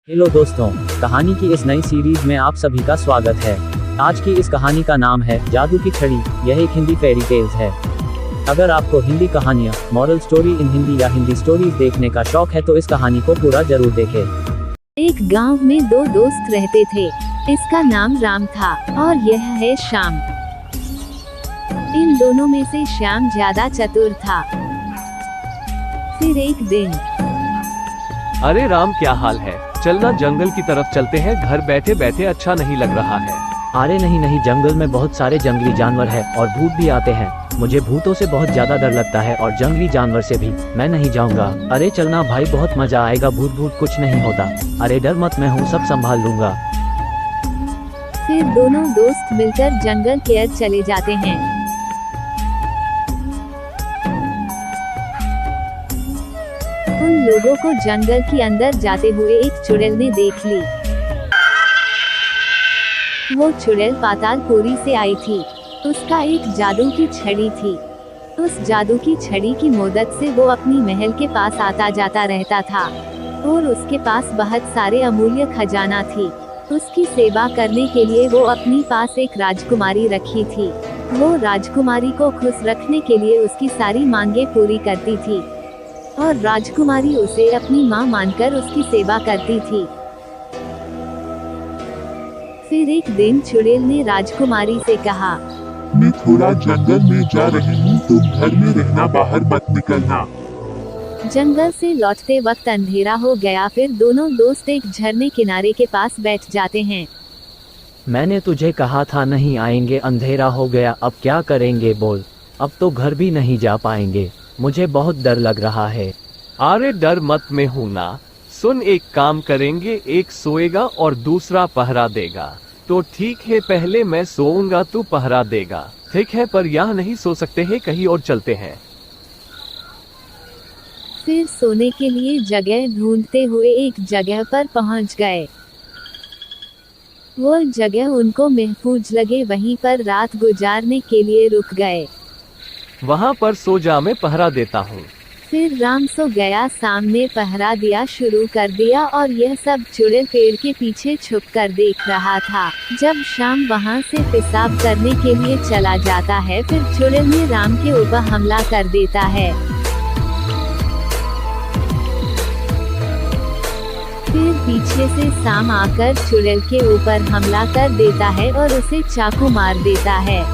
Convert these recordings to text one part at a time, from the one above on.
Hello दोस्तों, कहानी की इस नई सीरीज में आप सभी का स्वागत है। आज की इस कहानी का नाम है जादू की छड़ी। यह एक हिंदी फेरी टेल्स है। अगर आपको हिंदी कहानियाँ, मॉरल स्टोरी इन हिंदी या हिंदी स्टोरीज देखने का शौक है तो इस कहानी को पूरा जरूर देखें। एक गांव में दो दोस्त रहते थे। इसका नाम राम था और यह है श्याम। इन दोनों में से श्याम ज्यादा चतुर था। फिर एक दिन, अरे राम, क्या हाल है? चलना जंगल की तरफ चलते हैं, घर बैठे बैठे अच्छा नहीं लग रहा है। अरे नहीं नहीं, जंगल में बहुत सारे जंगली जानवर है और भूत भी आते हैं। मुझे भूतों से बहुत ज्यादा डर लगता है और जंगली जानवर से भी। मैं नहीं जाऊंगा। अरे चलना भाई, बहुत मजा आएगा। भूत भूत कुछ नहीं होता। अरे डर मत, मैं हूँ, सब संभाल लूंगा। फिर दोनों दोस्त मिलकर जंगल की ओर चले जाते हैं। उन लोगों को जंगल के अंदर जाते हुए एक चुड़ैल ने देख ली। वो चुड़ैल पातालपुरी से आई थी। उसका एक जादू की छड़ी थी। उस जादू की छड़ी की मदद से वो अपनी महल के पास आता जाता रहता था और उसके पास बहुत सारे अमूल्य खजाना थी। उसकी सेवा करने के लिए वो अपनी पास एक राजकुमारी रखी थी। वो राजकुमारी को खुश रखने के लिए उसकी सारी मांगे पूरी करती थी और राजकुमारी उसे अपनी माँ मानकर उसकी सेवा करती थी। फिर एक दिन चुड़ैल ने राजकुमारी से कहा, मैं थोड़ा जंगल में जा रही हूँ, तुम घर में रहना, बाहर मत निकलना। जंगल से लौटते वक्त अंधेरा हो गया। फिर दोनों दोस्त एक झरने किनारे के पास बैठ जाते हैं। मैंने तुझे कहा था नहीं आएंगे, अंधेरा हो गया, अब क्या करेंगे बोल। अब तो घर भी नहीं जा पाएंगे। मुझे बहुत डर लग रहा है। अरे डर मत, मैं हूं ना। सुन, एक काम करेंगे, एक सोएगा और दूसरा पहरा देगा। तो ठीक है, पहले मैं सोऊंगा, तू पहरा देगा। ठीक है, पर यहाँ नहीं सो सकते हैं, कहीं और चलते हैं। फिर सोने के लिए जगह ढूंढते हुए एक जगह पर पहुंच गए। वो जगह उनको महफूज लगे, वहीं पर रात गुजारने के लिए रुक गए। वहाँ पर सो जा, मैं पहरा देता हूँ। फिर राम सो गया, सामने पहरा दिया शुरू कर दिया और यह सब चुड़ैल पेड़ के पीछे छुप कर देख रहा था। जब शाम वहाँ से पेशाब करने के लिए चला जाता है, फिर चुड़ैल ने राम के ऊपर हमला कर देता है। फिर पीछे से शाम आकर चुड़ैल के ऊपर हमला कर देता है और उसे चाकू मार देता है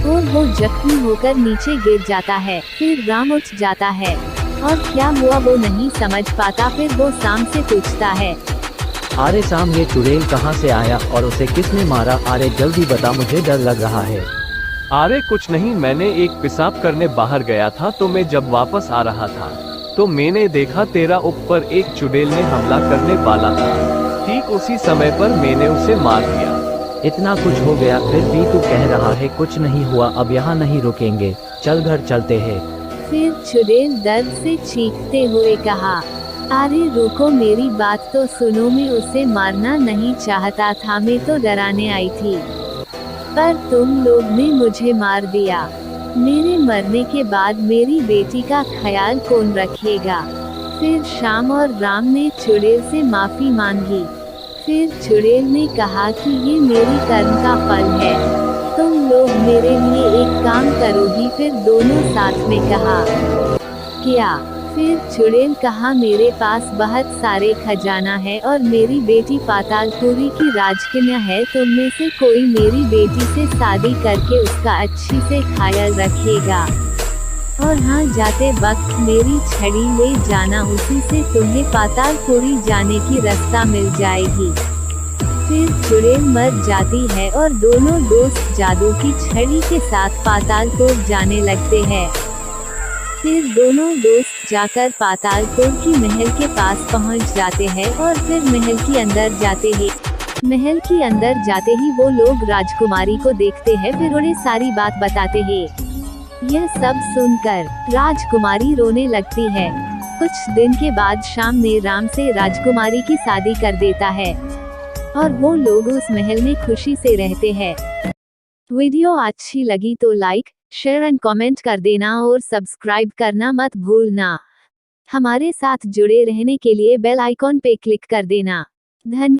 और वो जख्मी होकर नीचे गिर जाता है। फिर राम उठ जाता है और क्या हुआ वो नहीं समझ पाता। फिर वो शाम से पूछता है, अरे शाम, ये चुड़ैल कहाँ से आया और उसे किसने मारा? अरे जल्दी बता, मुझे डर लग रहा है। अरे कुछ नहीं, मैंने एक पेशाब करने बाहर गया था, तो मैं जब वापस आ रहा था तो मैंने देखा तेरा ऊपर एक चुड़ैल ने हमला करने वाला था। ठीक उसी समय पर मैंने उसे मार दिया। इतना कुछ हो गया, फिर भी तू कह रहा है कुछ नहीं हुआ। अब यहाँ नहीं रुकेंगे, चल घर चलते हैं। फिर चुड़ैल दर्द से चीखते हुए कहा, अरे रुको, मेरी बात तो सुनो। मैं उसे मारना नहीं चाहता था, मैं तो डराने आई थी, पर तुम लोग ने मुझे मार दिया। मेरे मरने के बाद मेरी बेटी का ख्याल कौन रखेगा? फिर शाम और राम ने चुड़ैल से माफी मांगी। फिर चुड़ैल ने कहा कि ये मेरी कर्म का फल है, तुम लोग मेरे लिए एक काम करोगी? फिर दोनों साथ में कहा, क्या? फिर चुड़ैल कहा, मेरे पास बहुत सारे खजाना है और मेरी बेटी पातालपुरी की राजकन्या है। तुम में से कोई मेरी बेटी से शादी करके उसका अच्छी से ख्याल रखेगा और हाँ, जाते वक्त मेरी छड़ी ले जाना, उसी से तुम्हें पातालपुरी जाने की रास्ता मिल जाएगी। फिर चुड़ैल मर जाती है और दोनों दोस्त जादू की छड़ी के साथ पातालपुर जाने लगते हैं। फिर दोनों दोस्त जाकर पातालपुर की महल के पास पहुंच जाते हैं और फिर महल के अंदर जाते ही वो लोग राजकुमारी को देखते हैं। फिर उन्हें सारी बात बताते हैं। यह सब सुनकर राजकुमारी रोने लगती है। कुछ दिन के बाद शाम ने राम से राजकुमारी की शादी कर देता है और वो लोग उस महल में खुशी से रहते हैं। वीडियो अच्छी लगी तो लाइक, शेयर एंड कमेंट कर देना और सब्सक्राइब करना मत भूलना। हमारे साथ जुड़े रहने के लिए बेल आइकॉन पे क्लिक कर देना। धन्यवाद।